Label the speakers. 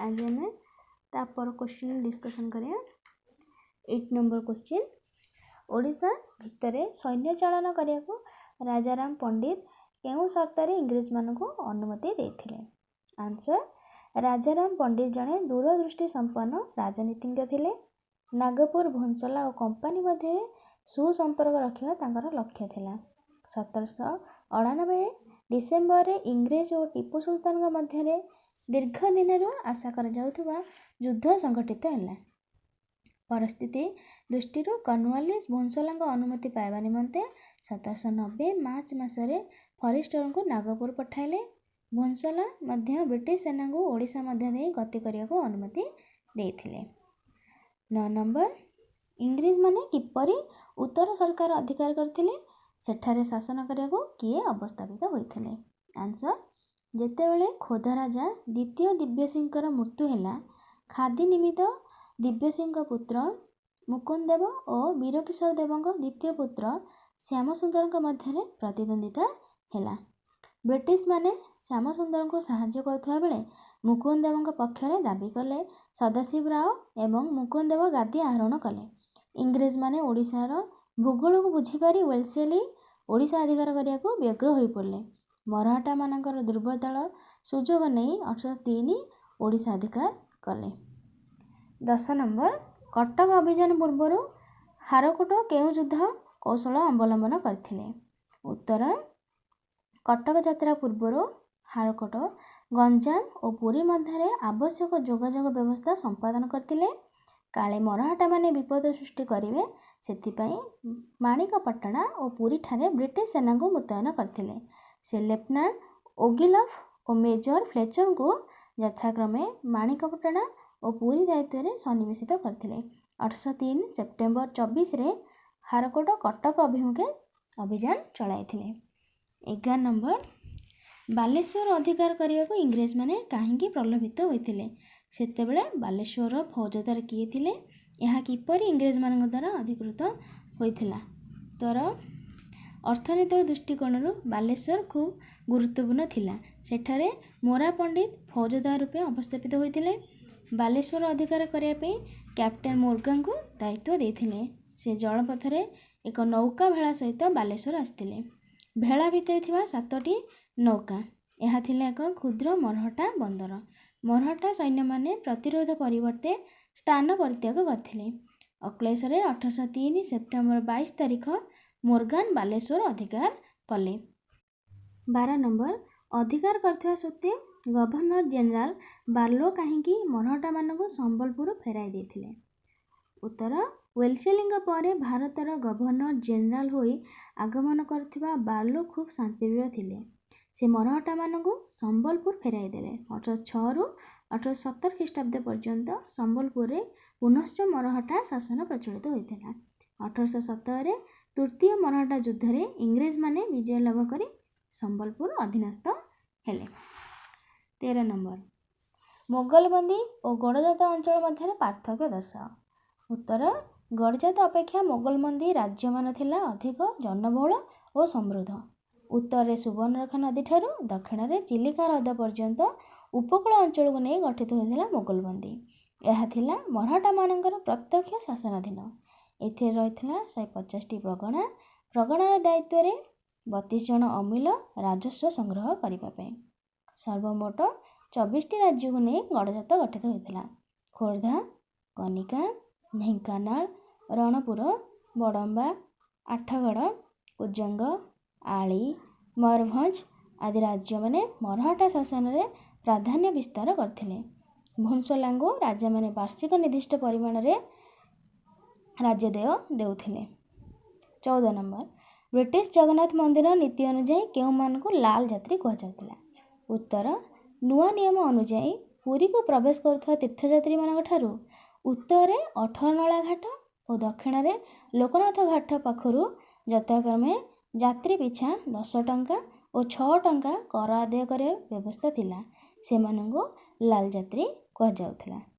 Speaker 1: आज आम तापर क्वेश्चन डिस्कसन करिया 8 नंबर क्वेश्चन ओडिशा भितर सैन्य चालन करने को राजाराम पंडित केउं सर्तर इंग्रेज मानक अनुमति देथिले। आंसर राजाराम पंडित जड़े दूरदृष्टि संपन्न राजनीतिज्ञ थिले। नागपुर भोंसला और कंपानी मध्य सुसंपर्क रखा तांकर लक्ष्य थिला। 1798 डिसेम्बर रे इंग्रेज और टीपू सुल्तान मध्य दीर्घ दिन आशा कर युद्ध संगठित है। परिस्थिति दृष्टि कर्नवालिस भोंसला अनुमति पाइबा निमंते 1790 मार्च मासरे फॉरेस्टर को नागपुर पठाइले। भोंसला मध्य ब्रिटिश सेना को ओडिशा मध्य दे गति करने को अनुमति देथिले। 9 नंबर इंग्रेज माने किपरि उत्तर सरकार अधिकार करथिले सेठारे शासन करने को किए अवस्थापित होइथिले। आंसर जेतेबेले खोदा राजा द्वितीय दिव्यसिंह मृत्यु है खादी निमित्त दिव्यसिंह पुत्र मुकुंद देव और वीरकिशोर देव द्वितीय पुत्र श्यामसुंदर मध्य प्रतिद्वंदिता है। ब्रिटिश माने श्यामसुंदर को साहाय्य करुवा बेले मुकुंद देव पक्षरे दाबी कले सदाशिव राव एवं मुकुंद देव गादी आहरण कले। इंग्रेज माने ओडिशार भूगोल को बुझीपारी वेलसेली ओडिशा अधिकार करने को व्यग्र हो पड़े। मराठा मानकर दुर्बलता सुजोग नहीं 1803 ओडिशा अधिकार कले। 10 नंबर कटक अभियान पूर्व हारकोट केउं युद्ध कौशल अवलंबन करथिले। उत्तर कटक यात्रा पूर्व हारकोट गंजाम और पुरी मध्य आवश्यक जोगाजोग व्यवस्था संपादन करथिले। काले मराठा माने विपद सृष्टि करेंगे सेथिपाई माणिकपटना और पुरी ठारे ब्रिटिश सेना को मुतयन करथिले। से लेफ्टिनेंट ओगिलफ और मेजर फ्लेचर को यथाक्रमे माणिकपटना और पुरी दायित्व में सन्निवेशित करथिले। 1803 सेप्टेम्बर 24 रे हारकोट कटक अभिमुखे अभियान चलाइथिले। 11 नंबर बालेश्वर अधिकार करने को इंग्रेज माने काहींकी प्रलोभित होइथिले सेतेबेले बालेश्वर फौजदार किए थिले यह किपरि इंग्रेज मान द्वारा अधिकृत होइथिला। तर अर्थनैतिक दृष्टिकोण बालेश्वर खूब गुरुत्वपूर्ण थिला। सेठारे मोरा पंडित फौजदार रूपे अवस्थापित होइथिले। बालेश्वर अधिकार करने पे कैप्टेन मोर्गान को दायित्व देथिले। से जलपथरे एक नौका भेड़ा सहित बालेश्वर आसथिले। भेड़ा भितर थिबा 7टी नौका यह थिला एक क्षुद्र मरहटा बंदर। मरहटा सैन्य माने प्रतिरोध परिवर्ते स्थान परित्याग करथिले। अक्लेशरे 1803 सेप्टेम्बर 22 तारिख मोर्गान बालेश्वर अधिकार कले। 12 नंबर अधिकार करथिबा सत्वे गवर्नर जनरल बार्लो काहींकी मरहटा मानक संबलपुर फेराई देथिले। उत्तर वेलसेलिंग परे भारतर गवर्नर जनरल होई आगमन करथिबा बार्लो खूब शांतिप्रिय थिले। से मरहटा मानक संबलपुर फेराई देले। 1806 रु 1870 ख्रीष्टाब्द पर्यंत संबलपुर रे पुनश्च मरहटा शासन प्रचलित होइथिला। 1870 तृतीय मरहटा युद्ध रे इंग्रेज माने विजय लाभ करी संबलपुर अधीनस्थ हेले। 13 नंबर मोगलबंदी और गड़जात अंचल मध्य पार्थक्य दर्शाओ। उत्तर गड़जात अपेक्षा मोगलबंदी राज्य मान थिला अधिक जनबहुल और समृद्ध। उत्तर सुवर्णरेखा नदी ठारू दक्षिण में चिलिका हृद पर्यंत उपकूल अंचल को नहीं गठित होता मोगलबंदी। यह थिला मराठा मानकर प्रत्यक्ष शासनाधीन। एथे रहिथिला 150टी प्रगणा। प्रगणार दायित्व रे 32 जन अमिल राजस्व संग्रह करने। सर्वमोट 24टी राज्य को नहीं गड़जात गठित होता। खोर्धा कनिका ढेंकानाल रणपुर बड़म्बा आठगड़ कुजंग आली मयूरभंज आदि राज्य माने मराठा शासन रे प्राधान्य विस्तार करथिले। भोंसलांगो राजा माने वार्षिक निर्दिष्ट परिमाण रे राज्य देय देउथिले। 14 नंबर ब्रिटिश जगन्नाथ मंदिर नीति अनुଯାयी केउ मान को लाल यात्री कह जाउतिला। उत्तर नुआ नियम अनुଯାयी पुरी को प्रवेश करुवा तीर्थयात्री मान ठारू उत्तर 18 नला घाट और दक्षिण में लोकनाथ घाट पाखरु यथाक्रमे यात्री पिछा 10 टंका और 6 टंका कर आदाय कर व्यवस्था थिला। सेमानंगो लाल यात्री कह जाउतिला।